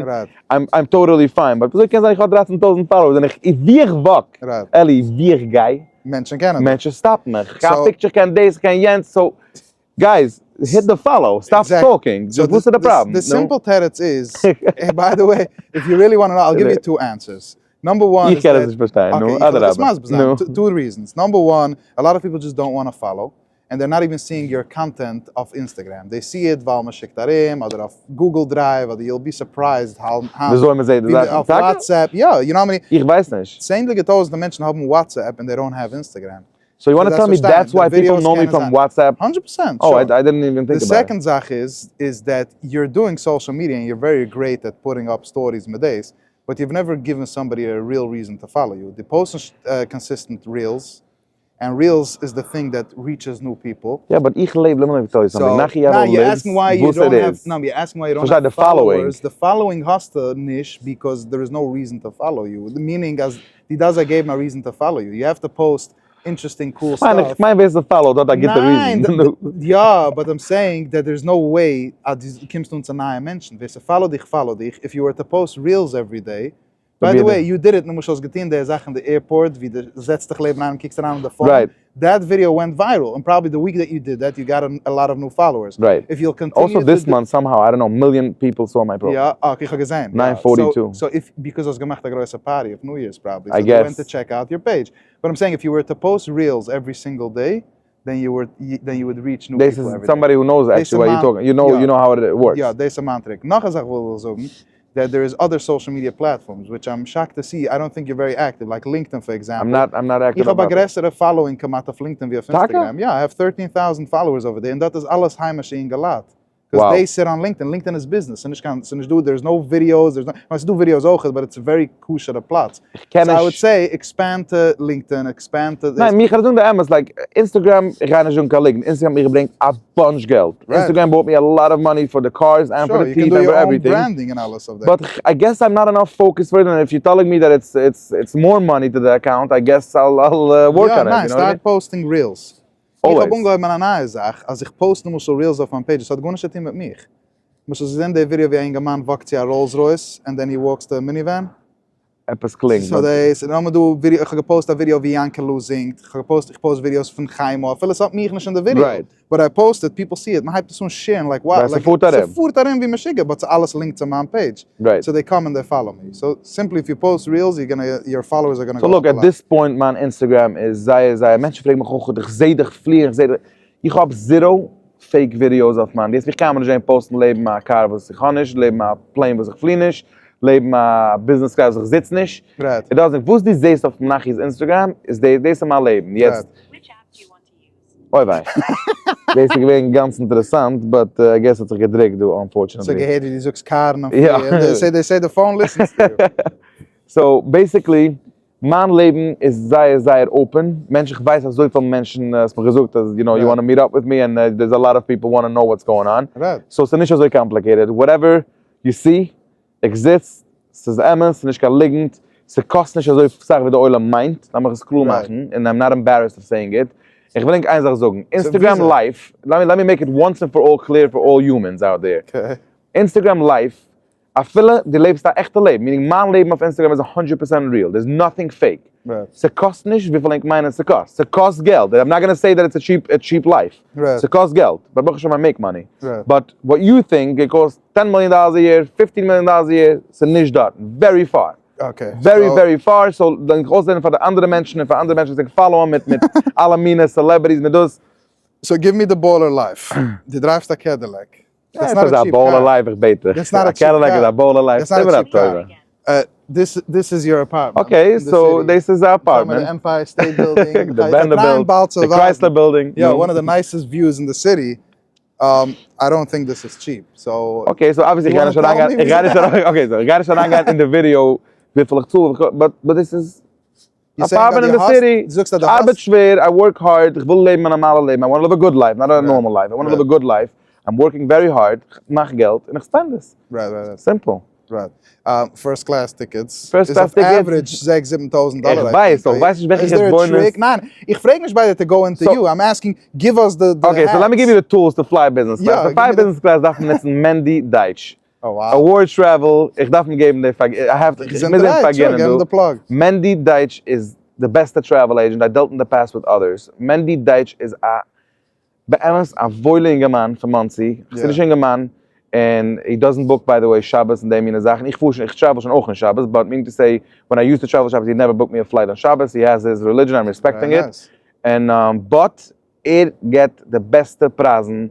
I'm totally fine. But wieso kann ich habe 13,000 followers? Und wie ich wach, Ellie, wie ich gehe, Menschen kennen. Menschen stoppen mich. Ich habe picture, kein Days, kein Jens. So, guys, hit the follow. Stop talking. So what's the problem? The simple teretz is, by the way, if you really want to know, I'll give you 2 answers. Number one is that, 2 reasons. Number one, a lot of people just don't want to follow, and they're not even seeing your content of Instagram. They see it while man schickt darin, or auf Google Drive, or you'll be surprised how auf WhatsApp. Yeah, you know how many? Ich weiß nicht. Zehnlige tausende Menschen haben WhatsApp and they don't have Instagram. So you want to tell me that's why people know me from WhatsApp? 100%. Oh, I didn't even think about it. The second zach is that you're doing social media and you're very great at putting up stories days, but you've never given somebody a real reason to follow you. They post consistent reels, and reels is the thing that reaches new people. Yeah, but let me tell you something. Nachi Yavo you're asking why you don't have. No, you're asking why you don't have followers. The following has to niche because there is no reason to follow you. The meaning as he does, I gave him a reason to follow you. You have to post interesting, cool stuff. My way is to follow, that I get the reason. Yeah, but I'm saying that there's no way, Kim Stund Zanaya mentioned, they say, follow dich. If you were to post reels every day, by the way, you did it, Numus Gettin, der Sache in the airport, wie der setzt dich Leben an, kickst around the phone. Right. That video went viral, and probably the week that you did that, you got a lot of new followers. Right. If you'll continue also this month, somehow, I don't know, 1 million people saw my profile. Yeah, ich habe gesehen. 942. So if, because I was gemacht a große party of New Year's probably. So I they guess. went to check out your page. But I'm saying if you were to post reels every single day, then you would reach new people every day. Somebody who knows actually what you're talking. You know how it works. Yeah, deze mantrik. Nog een zaak wil zeggen, that there is other social media platforms, which I'm shocked to see. I don't think you're very active, like LinkedIn, for example. I'm not active. Ich habe aggressere following gemacht auf LinkedIn via Instagram. Yeah, I have 13,000 followers over there, and that is alles heimische in Galat. Because they sit on LinkedIn. LinkedIn is business. There's no videos. I do videos ook, but it's a very crucial plot. So I would say expand to LinkedIn, expand to this. Nee, mir gaat doen de Emmers. Like Instagram, ik ga naar zo'n LinkedIn. Instagram, mir brengt a bunch geld. Instagram bought me a lot of money for the cars and for the teeth and for everything. Branding and all of that. But I guess I'm not enough focused for it. And if you're telling me that it's more money to the account, I guess I'll work on it. Yeah, nice. You know Start posting reels. Always. Ich habe ungeheuer meine neue Sache, als ich poste nur so Reels auf meiner Page, das hat gar nicht mit mich. Musst du sehen, der Video wie ein Mann wagt ja Rolls Royce and then he walks the minivan? etwas klingt. So das, und dann du Video, ich gepostet ein Video wie Janke Lou singt, ich post Videos von Chaimo, vieles hat mich nicht in der Video. Right. But I posted, people see it, man hype das so share, like wow, That's like support darin wie man schicke, but alles linked to my page. Right. So they come and they follow me. So simply if you post reels, your followers are gonna So go look, up a at lot. this point, man, Instagram is zij. Mensen vragen me gewoon, gezedig vliegen, gezedig. Ich hab zero fake videos auf man. Jetzt, wie kann man nicht posten, leben mal Car, was ich kann nicht, leben mal Plane, was ich fliege nicht, leben mal Business Class, was ich sitze nicht. Right. It doesn't. Wo die siehst auf Nachis Instagram, ist das mal Leben. Jetzt. Which app do you want to use? Oi, wei. Das ist gewesen ganz interessant, but I guess it's a gedrückt, du, So unfortunately. geheerd die zoekt Karen. Ja. They say the phone listens to you. So basically, mein Leben ist sehr open. Menschen, ich weiß, dass so viele Menschen es mir gesagt, dass, you know, you want to meet up with me and there's a lot of people want to know what's going on. Right. So it's nicht so complicated. Whatever you see exists, es ist emes, es ist nicht liegend, es kostet nicht so viel Sachen, wie der Euler meint, dann muss ich es cool machen, and I'm not embarrassed of saying it. Ich will eins sagen, Instagram So Live, let me make it once and for all clear for all humans out there. Okay. Instagram Live, I feel die lebst da echte Leben, meaning mein Leben auf Instagram is 100% real. There's nothing fake. Right. Es kostet nicht, wie viel ich meine, es kostet. Es kostet Geld. I'm not going to say that it's a cheap life. Right. Es kostet Geld. But ich schon make money. Right. But what you think, it costs $10 million a year, $15 million a year, it's nicht dort. Very far. Okay. Very far. So dann groß sein für die andere Menschen und für andere Menschen sich followen mit alle meine Celebrities, mit das. So give me the baller life. Die drives a Cadillac. That's That's not a a cheap bowler car. life, ich bete. That's not a cheap Cadillac car. is a bowler life. That's not a Give it up, cheap car. Toivo. This is your apartment. Okay, in the so city. this is our Some of apartment. the Empire State Building. The Vanderbilt, the Chrysler Building. Yeah, one of the nicest views in the city. I don't think this is cheap. So Okay, so obviously, You wanna tell me? I got to show in the video, but this is you're saying apartment that in the hus- city. zoekst dat de Arbeit schwer, I work hard. Ik wil leven een normale leven. I want to live a good life, not a normal life. I want to live a good life. I'm working very hard, mach geld, en ik spend this. Right. Simple. Right. First class tickets. First is class of tickets. average $7,000. Ich weiß doch, weißt du, welches Is there a bonus? trick? Nein, ich frage nicht bei dir to go into So- you. I'm asking, give us the Okay, so let me give you the tools to fly business class. Yeah, To give fly me the- business class, darf man jetzt Mandy Deitch. Oh wow. Award travel, ich darf mir geben, I have to, ich Zijn muss eruit, sure, vergehen, give him the plug. Mandy Deitch is the best travel agent. I dealt in the past with others. Mandy Deitch is bei Emmers a voilinge man von Monsi, chassidische man, and he doesn't book, by the way, Shabbos and Damien Sachen. Ich travel schon auch on Shabbos, but meaning to say, when I used to travel Shabbos, he never booked me a flight on Shabbos. He has his religion, I'm respecting Very it. nice. And but it get the beste Prasen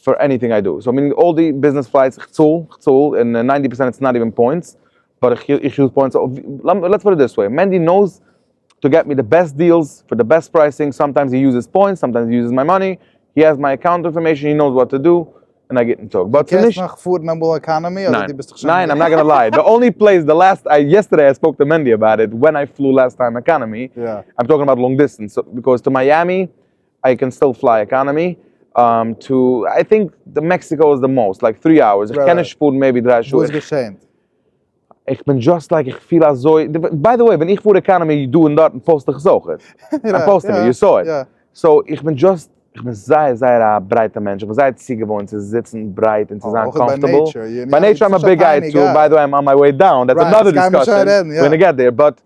for anything I do. So meaning all the business flights, ich zahl, and 90% it's not even points, but ich use points. So, let's put it this way. Mandy knows to get me the best deals for the best pricing. Sometimes he uses points, sometimes he uses my money. He has my account information, he knows what to do, and I get in talk. But Kennst noch voor Noble Economy? Nine, I'm not gonna lie. The only place, yesterday I spoke to Mandy about it when I flew last time economy. Yeah. I'm talking about long distance, so, because to Miami, I can still fly economy. I think the Mexico is the most, like 3 hours. Ich kenne Spur maybe 3 Wo ist Stunden. geschehen? Ich bin just like, ich feel so. By the way, when ich fuhr economy, du und dort poste gezogen. I'm posting it, you saw it. Yeah. So, ich bin sehr ein breiter Mensch. Ich bin sehr zieh gewohnt, zu sitzen breit und zu sein Auch by comfortable. nature. By nature, I'm a big guy too. By the way, I'm on my way down. That's Right, another das kann man schon discussion. reden, ja. We're gonna get there. But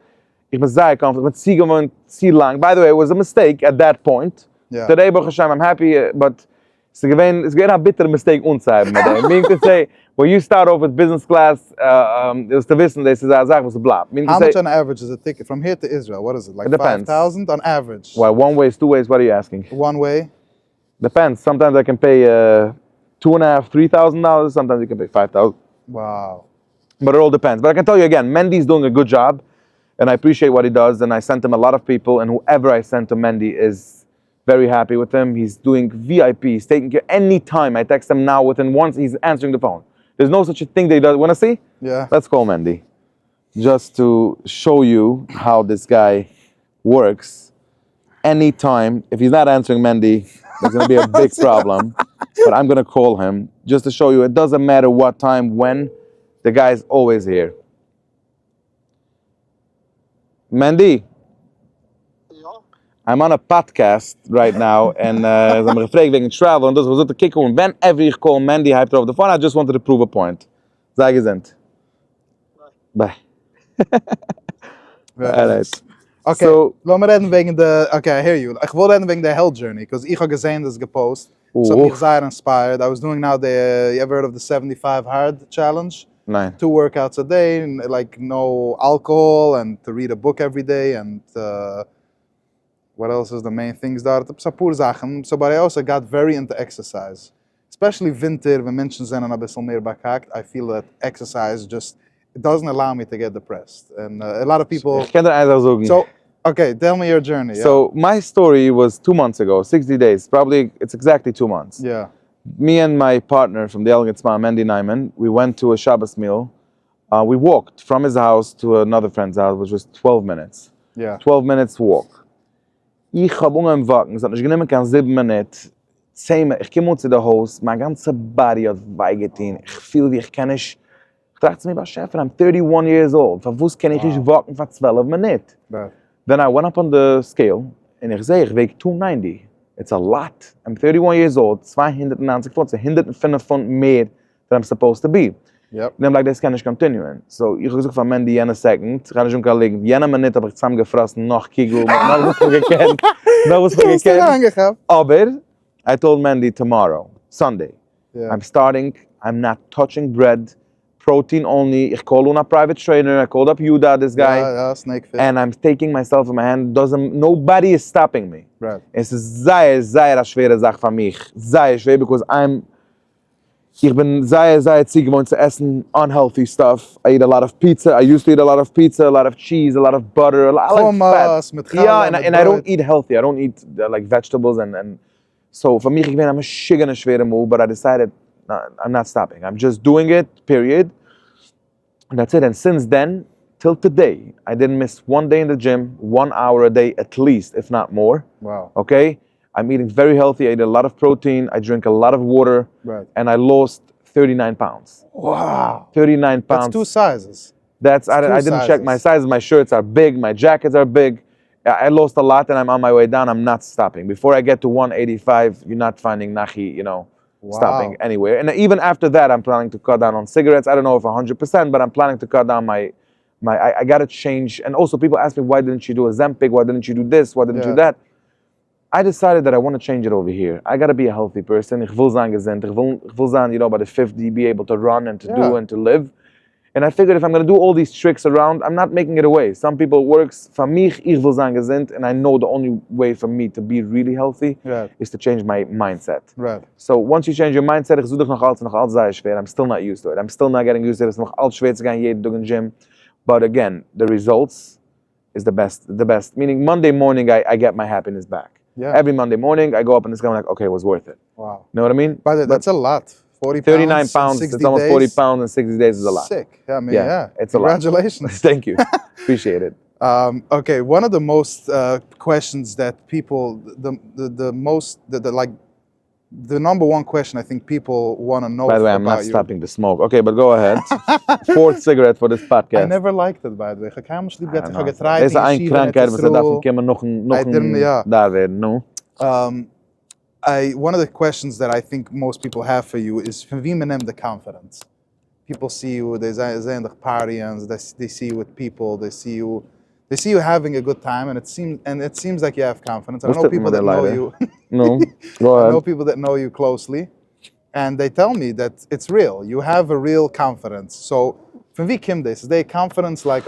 ich bin sehr comfortable. Ich bin zieh gewohnt, zieh lang. By the way, it was a mistake at that point. Yeah. Today, Baruch Hashem, I'm happy, but it's a bitter mistake unzuhaben. Meaning to say, when you start off with business class, it's to wissen, this is a Sache, was bleibt. Meaning How to much say, on average is a ticket from here to Israel? What is it, like It depends. 5,000 on average? well, one ways, 2 ways, what are you asking? One way? Depends. Sometimes I can pay $2,500, $3,000. Sometimes you can pay $5,000. Wow. But it all depends. But I can tell you again, Mendy's doing a good job, and I appreciate what he does. And I sent him a lot of people, and whoever I sent to Mendy is very happy with him. He's doing VIP. He's taking care. Anytime I text him now, within once he's answering the phone. There's no such a thing that he does. Want to see? Yeah. Let's call Mendy, just to show you how this guy works. Anytime, if he's not answering Mendy, there's going to be a big problem. But I'm going to call him just to show you it doesn't matter what time, when, the guy's always here. Mendy, I'm on a podcast right now, and I'm gefragt wegen travel, and dus we zitten kijken whenever you call Mendy, hyped over the phone. I just wanted to prove a point. Sei gesund. Bye. Alright. Okay, So, lass mal reden wegen der, okay, I hear you. Ich will reden wegen der Hell Journey, because ich habe gesehen, das gepost. So mich sehr inspired. I was doing now the, you ever heard of the 75 Hard Challenge? nein. 2 workouts a day, and like no alcohol, and to read a book every day, and what else is the main things there? So pure Sachen. So, but I also got very into exercise. Especially winter, when Menschen sind ein bisschen mehr bekackt, I feel that exercise just, it doesn't allow me to get depressed. And a lot of people... Ich kann dir eins auch sagen. So, okay, tell me your journey. So, my story was 2 months ago, 60 days. Probably, it's exactly 2 months. Yeah. Me and my partner from the Elliott mom, Mandy Nyman, we went to a Shabbos meal. We walked from his house to another friend's house, which was 12 minutes. Yeah. 12 minutes walk. Ich hab ungewacht, es hat nicht genommen kann 7 Minuten. 10 Minuten, ich komme zu der Haus, mein ganzer Body hat weigetan. Ich fühle, wie ich kann nicht... Ich dachte mir, Chef, I'm 31 years old. Von wo kann ich nicht walken für 12 Minuten? Right. Then I went up on the scale, and ich sehe, ich weeg 290. It's a lot. I'm 31 years old, 290 Pfund, 105 Pfund mehr than I'm supposed to be. Yep. And I'm like, this can nicht continuen. So, ich habe gesagt von Mandy, jene second, ich kann nicht liegen. Jene Minute habe ich zusammengefressen, noch Kegel, noch was wir gekannt. Noch was wir gekannt. Aber, I told Mandy tomorrow, Sunday, Yeah. I'm starting, I'm not touching bread, protein only. Ich call on a private trainer, I called up Yuda, this guy. Yeah, snake fit. And I'm taking myself in my hand. Nobody is stopping me. Right. Es ist sehr a schwere Sache für mich. Sehr schwer, because ich bin sehr zieh gewohnt zu essen unhealthy stuff. I eat a lot of pizza. I used to eat a lot of pizza, a lot of cheese, a lot of butter, a lot of fat. Yeah, and I don't eat healthy. I don't eat like vegetables and so for me, I'm a schwere move, but I decided I'm not stopping. I'm just doing it, period. And that's it. And since then, till today, I didn't miss one day in the gym, 1 hour a day at least, if not more. Wow. Okay? I'm eating very healthy. I eat a lot of protein. I drink a lot of water. Right. And I lost 39 pounds. Wow. 39 pounds. That's 2 sizes. I didn't check my sizes. My shirts are big. My jackets are big. I lost a lot and I'm on my way down. I'm not stopping. Before I get to 185, you're not finding Nachi, stopping anywhere. And even after that, I'm planning to cut down on cigarettes. I don't know if 100%, but I'm planning to cut down I gotta change. And also people ask me, why didn't you do a Zempic? Why didn't you do this? Why didn't you do that? I decided that I want to change it over here. I gotta be a healthy person. Ich will sein gesund. Ich will sein, by the 50, be able to run and to do and to live. And I figured if I'm gonna do all these tricks around, I'm not making it away. Some people it works. For mich, ich will sein gesund. And I know the only way for me to be really healthy is to change my mindset. Right. So once you change your mindset, ich suche noch alles sehr schwer. I'm still not used to it. I'm still not getting used to it. It's noch alles schwer zu gehen, jeden Tag in gym. But again, the results is the best. Meaning Monday morning, I get my happiness back. Yeah. Every Monday morning, I go up and it's kind of like, okay, it was worth it. Wow. Know what I mean? But that's a lot. 40 39 pounds, it's almost 40 pounds in 60 days is a lot. Sick. I mean, it's a lot. Congratulations. Thank you. Appreciate it. Okay, one of the most questions that people, the number one question I think people want to know about you. By the way, I'm not stopping the smoke. Okay, but go ahead. 4th cigarette for this podcast. I never liked it, by the way. Ich habe nicht lieb gehabt, ich habe getried. Es ist eine Krankheit, was davon können wir noch da werden, no? One of the questions that I think most people have for you is, wie man nimmt the confidence? People see you, they zijn the partying, they see you with people, they see you having a good time, and it seems like you have confidence. I know people that know you. No, go ahead. I know people that know you closely, and they tell me that it's real. You have a real confidence. So, from wie kommt this? Is there confidence like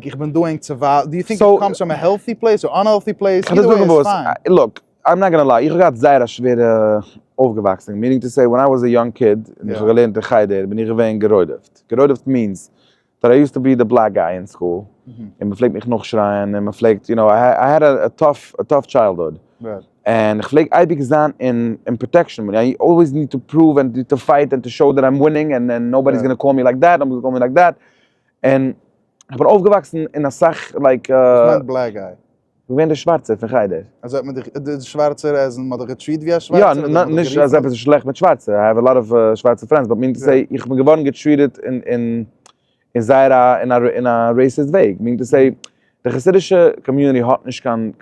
ich ben doing tzava? Do you think it comes from a healthy place or unhealthy place? Either way, it's fine. Look, I'm not gonna lie. Ich got sehr schwere aufgewachsen. Meaning to say, when I was a young kid, in ich gelernt te geider, ben ich gewesen geroideft. Geroideft means that I used to be the black guy in school. And me fleek mich noch schreien, and me fleek, I had a tough childhood. Right. And ich fleek eibig zijn in protection. I always need to prove and to fight and to show that I'm winning, and then nobody's gonna call me like that, nobody's gonna call me like that. And ich bin aufgewachsen in a sach like... It's black guy. Ich bin der Schwarze, vergeider. Also der Schwarze ist ein getreat wie ein Schwarze? Ja, nicht als etwas schlecht mit Schwarze. I have a lot of schwarze friends, but mean to say, ich bin geworden getreated in a racist way. Mean to say, the Hasidische community hat nicht kann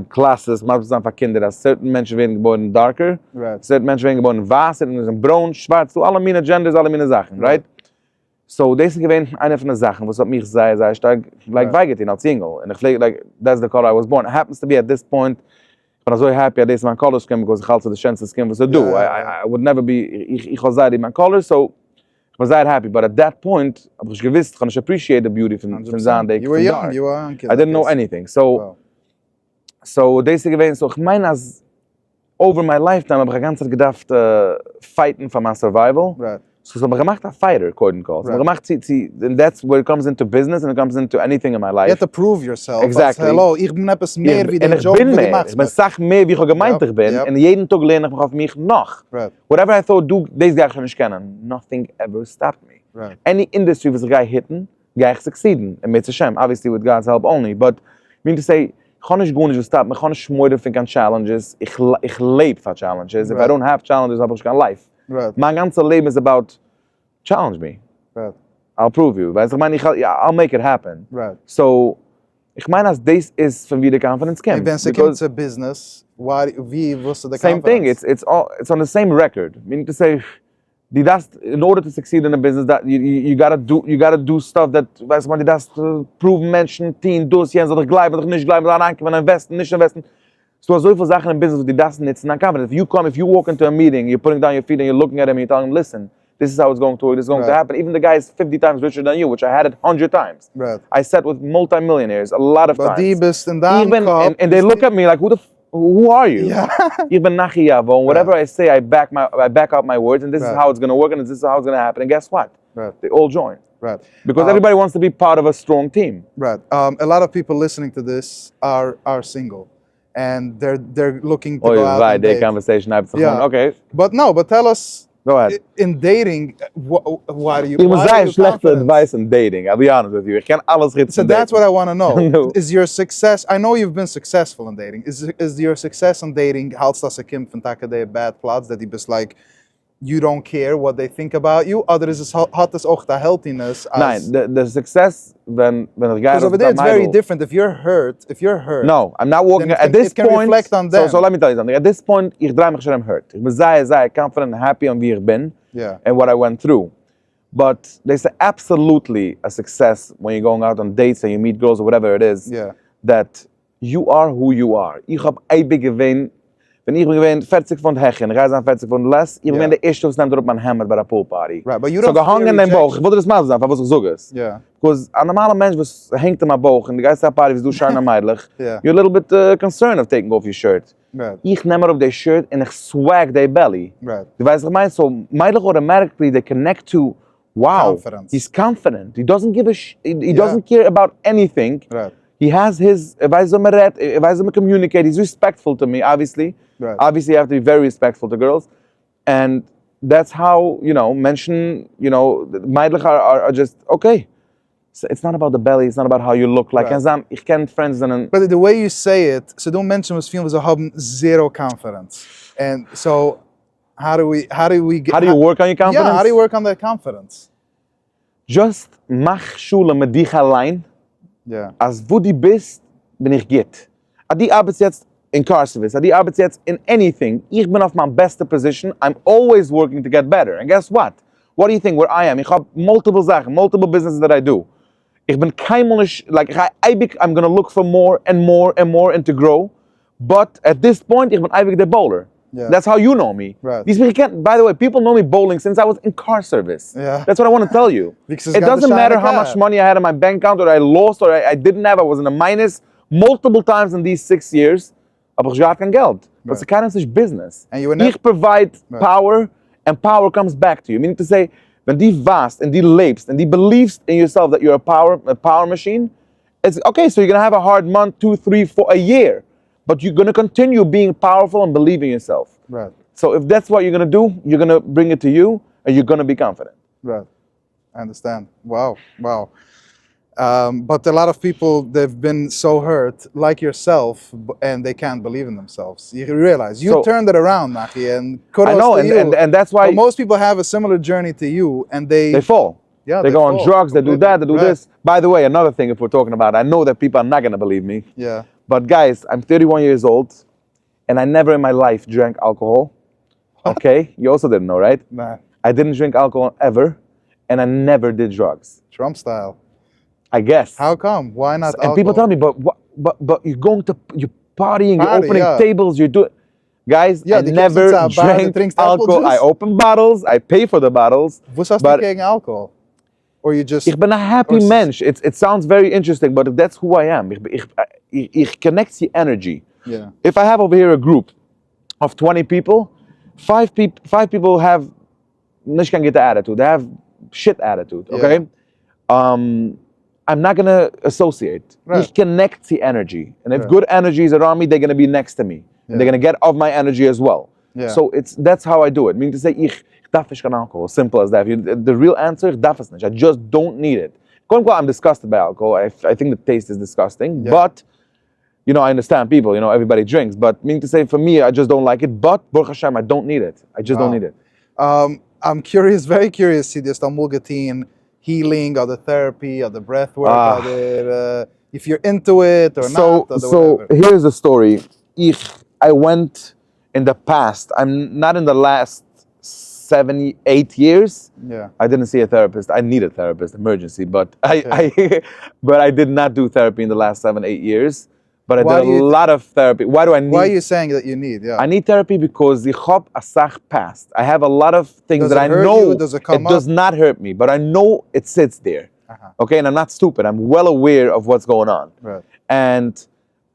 classes, man muss einfach Kinder, dass certain Menschen werden geboren darker, certain Menschen werden geboren weiß, certain Menschen braun, schwarz, so alle meine genders, alle meine Sachen, right? So, das ist gewesen eine von den Sachen, was mich sehr stark, like, weigert ihn als Single. Und ich pflege, like, that's the color I was born. It happens to be at this point, I'm so happy at this my color scheme, because ich halte the schönste scheme, was I do. I would never be, ich was in my color, so, I was that happy. But at that point, I was gewusst, I can appreciate the beauty from Zandek. You were young, you were young. I didn't know anything. So, so das ist gewesen, so, ich meine, als over my lifetime, habe ich ganz gedacht, fighten for my survival. Right. So I'm a fighter, quote unquote. And that's where it comes into business and it comes into anything in my life. You have to prove yourself. Exactly. Hello, ich bin etwas mehr wie der Job, wie du machst. Ich bin sach mehr, wie ich gemeint ich bin. Und jeden Tag lerne ich mich auf mich noch. Right. Whatever I thought, deze guy nicht kennen, nothing ever stopped me. Right. Any industry was a guy hitting, guy succeeding. And it's a shame, obviously with God's help only. But I mean to say, ich kann nicht gut nicht stoppen, ich kann nicht schmöder von challenges. Ich lebe für challenges. If I don't have challenges, habe ich kein life. Right. Mein ganzes Leben is about challenge me. Right. I'll prove you. Weißt du, ich meine, I'll make it happen. Right. So, ich meine, als das ist von wie der Confidence kommt. Wenn es kommt zu Business, wie wirst du der Same thing. It's on the same record. Meaning to say, in order to succeed in a business, that you gotta do stuff that, weißt du, man, das proven Menschen, Team, dus, jens, oder gleiben, oder nicht gleiben, oder anke, investen, nicht investen. So so viele Sachen in business, die das nicht in confidence. If you walk into a meeting, you're putting down your feet and you're looking at him and you're telling him, listen, this is how it's going to work, this is going to happen. Even the guy is 50 times richer than you, which I had it 100 times. Right. I sat with multi-millionaires a lot of times. Die bist in deinem and they look at me like, who are you? Yeah. Even Nachi Yavo, and whatever I say, I back out my words, and this is how it's going to work, and this is how it's going to happen. And guess what? Right. They all join. Right. Because everybody wants to be part of a strong team. Right. A lot of people listening to this are single, and they're looking to go out right, and date. Conversation. Yeah. Okay. But tell us. Go ahead. In dating, why do you? Ich muss sagen, schlechte Advice in dating. I'll be honest with you. Ich kann alles richtig So that's what I want to know. No. Is your success? I know you've been successful in dating. Is your success in dating? Houdt dat ze Kim van takken de bad plots that he was like, you don't care what they think about you? Or is it had this ook the healthiness? Nein, the success when a guy. Because over there it's very different. If you're hurt. No, I'm not walking at this point. Reflect on them. So let me tell you something. At this point, ich draai mich schon hurt. Ich bin sehr confident and happy on wie ich bin. Yeah. And what I went through. But there's absolutely a success when you're going out on dates and you meet girls or whatever it is. Yeah. That you are who you are. Ich hab eibig gewinn. Wenn ich bin 40 von Hechen, reis an 40 von Les, ich bin der erste, was nimmt auf mein Hammer bei der Poolparty. Right, but you don't so gehangen in dein Bauch. Ich wollte das mal sagen, was ich sage es. Yeah. Because a normal Mensch was hängt in my Bauch und die Geist Party, wie du schein meidlich. Yeah. You're a little bit concerned of taking off your shirt. Right. Ich nehme auf der Shirt und ich swag their belly. Right. Du weißt, was ich meine? So meidlich automatically they connect to, wow, Confidence. he's confident. He doesn't give a he doesn't care about anything. Right. He has his, weiß communicate, he's respectful to me, obviously. Right. Obviously, you have to be very respectful to girls. And that's how, Menschen, meidlich are just, okay. So it's not about the belly, it's not about how you look. Like, ich kenne friends and... But the way you say it, so don't mention was feeling, we haben zero confidence. And so, how do we get... How do you work on your confidence? Yeah, how do you work on that confidence? Just mach Schule mit dich allein. Yeah. Als wo die bist, bin ich geht. Die Abbots jetzt incarcerates, die Abbots jetzt in anything. Ich bin auf my best position. I'm always working to get better. And guess what? What do you think where I am? Ich habe multiple Sachen, multiple businesses that I do. Ich bin kein Mensch, like I'm gonna look for more and more and more and to grow. But at this point, ich bin eigentlich der Bowler. Yeah. That's how you know me. Right. By the way, people know me bowling since I was incarcerates. Yeah. That's what I want to tell you. It doesn't matter how much money I had in my bank account or I lost or I didn't have. I was in a minus multiple times in these 6 years. Aber ich hatte kein Geld. But it's kind of business. And you were Ich provide power and power comes back to you. Meaning to say, when die vast and die lebst and die believes in yourself that you're a power machine, it's okay, so you're going to have a hard month, 2, 3, 4, a year. But you're going to continue being powerful and believe in yourself. Right. So if that's what you're going to do, you're going to bring it to you and you're going to be confident. Right. I understand. Wow. But a lot of people, they've been so hurt, like yourself, and they can't believe in themselves. You realize, you turned it around, Nachi, and kudos I know, to you. and that's why... But most people have a similar journey to you, and they fall. Yeah, they go on drugs, they do that, they do right. this. By the way, another thing if we're talking about, I know that people are not going to believe me. Yeah. But guys, I'm 31 years old, and I never in my life drank alcohol. Okay? You also didn't know, right? Nah. I didn't drink alcohol ever. and I never did drugs. Trump style. I guess. How come? Why not alcohol? And people tell me, but you're partying, you're opening tables, you're doing... Guys, I never drank alcohol. I open bottles, I pay for the bottles. Was hast du gegen alcohol? Or you just... Ich bin a happy mensch. It sounds very interesting, but that's who I am. Ich connect the energy. Yeah. If I have over here a group of 20 people, five people have nicht kein gute attitude. They have shit attitude, okay? I'm not gonna associate. Right. Ich connect the energy. And if good energy is around me, they're gonna be next to me. And they're gonna get of my energy as well. Yeah. So that's how I do it. Meaning to say, ich darf nicht kein alcohol. Simple as that. The real answer, ich darf es nicht. I just don't need it. I'm disgusted by alcohol. I think the taste is disgusting. Yeah. But, you know, I understand people, you know, everybody drinks. But meaning to say, for me, I just don't like it. But, Baruch Hashem, I don't need it. I just don't need it. I'm curious, very curious, see the Istanbul Gatin healing, or the therapy, or the breath work, if you're into it or not. Or so here's the story. I went in the past. I'm not in the last 7-8 years. Yeah. I didn't see a therapist. I need a therapist, emergency, but I did not do therapy in the last 7-8 years. But I did a lot of therapy. Why do I need? Why are you saying that you need? Yeah. I need therapy because the hop asach past. I have a lot of things that I know does it does not hurt me, but I know it sits there. Okay, and I'm not stupid. I'm well aware of what's going on. Right. And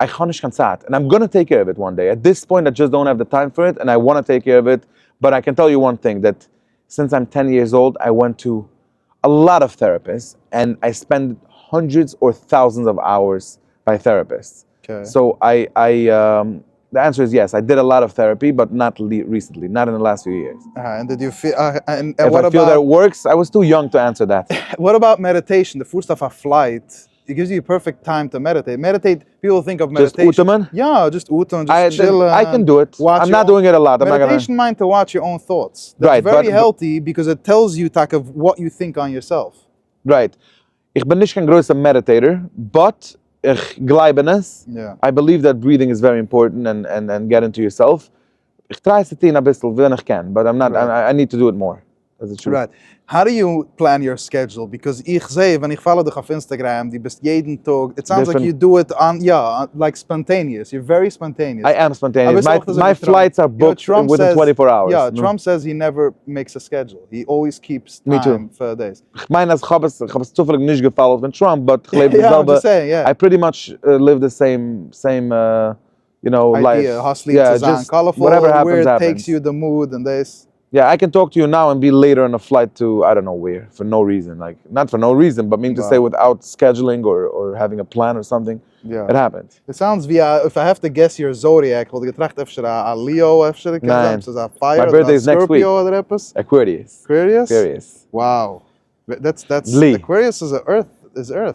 I chonish kansat, and I'm gonna take care of it one day. At this point, I just don't have the time for it, and I want to take care of it. But I can tell you one thing, that since I'm 10 years old, I went to a lot of therapists, and I spend hundreds or thousands of hours by therapists. Okay. So the answer is yes. I did a lot of therapy, but not recently, not in the last few years. And did you feel? And if what I feel that it works, I was too young to answer that. What about meditation? The first of a flight, it gives you perfect time to meditate. People think of meditation. Just utaman? Yeah, just utan, just chill. I can do it. I'm not doing it a lot. Meditation mind to watch your own thoughts. That's very healthy because it tells you of what you think on yourself. Right. Ich bin nicht kein größer meditator, but ich glaube es. Yeah. I believe that breathing is very important and get into yourself. Ich try to ein bisschen, wenn ich kann, but I'm not. Right. I need to do it more. That's the truth. Right. How do you plan your schedule? Because ich sehe, when ich follow dich auf Instagram, die bist jeden Tag. It sounds like you do it like spontaneous. You're very spontaneous. I am spontaneous. My flights are booked within 24 hours. Yeah, Trump says he never makes a schedule. He always keeps time for days. Ich meine, ich habe es zufällig nicht gefollowed von Trump, but ich lebe I'm just saying, I pretty much live the same you know, idea. life. Hustling just colorful, whatever happens, where it happens. takes you the mood and this. Yeah, I can talk to you now and be later on a flight to I don't know where for no reason. Like not for no reason, but mean to say without scheduling or having a plan or something. Yeah, it happens. It sounds if I have to guess your zodiac, will you getracht efter a Leo, efter a fire? My birthday is next week. Aquarius. Aquarius. Wow, that's Aquarius is Earth.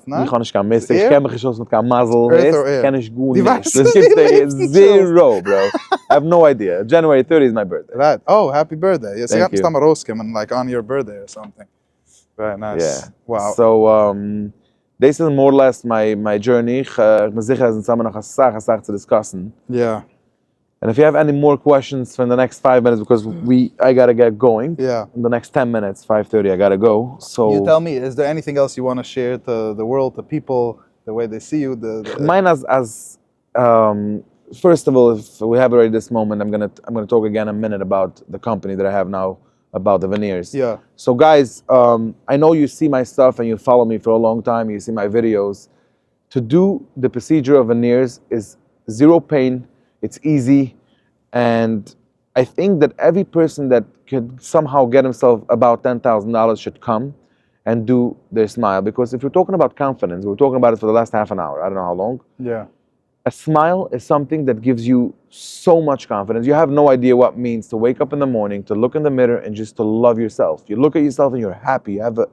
No? Ich kann nicht kein Mist. Ich kenne mich schon mit kein Mazel. Ich kenne nicht gut nicht. Das gibt zero, bro. I have no idea. January 30th is my birthday. Right. Oh, happy birthday. Yes, Thank you. Like on your birthday or something. Very nice. Yeah. Wow. So, this is more or less my journey. Ich bin sicher, dass wir noch eine Sache zu discussen. Yeah. And if you have any more questions for the next 5 minutes, because I gotta get going. Yeah. In the next 10 minutes, 5:30, I gotta go. So you tell me, is there anything else you want to share to the world, the people, the way they see you? Mine as first of all, if we have already this moment, I'm gonna talk again a minute about the company that I have now, about the veneers. Yeah. So guys, I know you see my stuff and you follow me for a long time. You see my videos. To do the procedure of veneers is zero pain. It's easy, and I think that every person that could somehow get himself about $10,000 should come and do their smile. Because if we're talking about confidence, we're talking about it for the last half an hour. I don't know how long. Yeah. A smile is something that gives you so much confidence. You have no idea what it means to wake up in the morning, to look in the mirror, and just to love yourself. You look at yourself and you're happy. You have a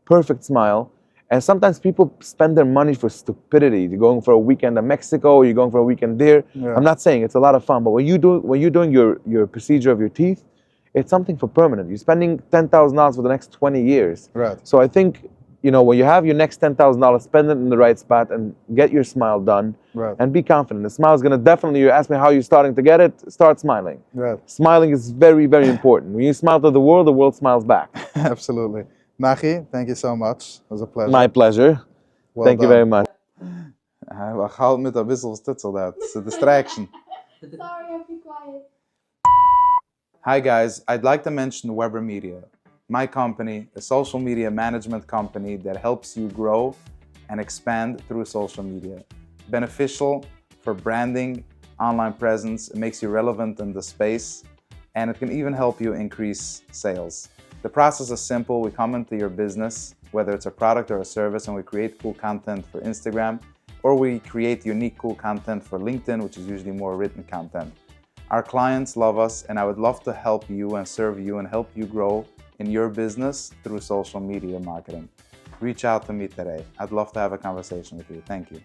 perfect smile. And sometimes people spend their money for stupidity. You're going for a weekend in Mexico, you're going for a weekend there. Yeah. I'm not saying it's a lot of fun, but when you're doing your procedure of your teeth, it's something for permanent. You're spending $10,000 for the next 20 years. Right. So I think, you know, when you have your next $10,000, spend it in the right spot and get your smile done. Right. And be confident. The smile is going to definitely, you ask me how you're starting to get it, start smiling. Right. Smiling is very, very important. When you smile to the world smiles back. Absolutely. Nachi, thank you so much. It was a pleasure. My pleasure. Well Thank you done. very much. We gaan met een wissel stitzel dat. It's a distraction. Sorry, I'll be quiet. Hi guys, I'd like to mention Weber Media, my company, a social media management company that helps you grow and expand through social media. Beneficial for branding, online presence, it makes you relevant in the space, and it can even help you increase sales. The process is simple. We come into your business, whether it's a product or a service, and we create cool content for Instagram, or we create unique cool content for LinkedIn, which is usually more written content. Our clients love us, and I would love to help you and serve you and help you grow in your business through social media marketing. Reach out to me today. I'd love to have a conversation with you. Thank you.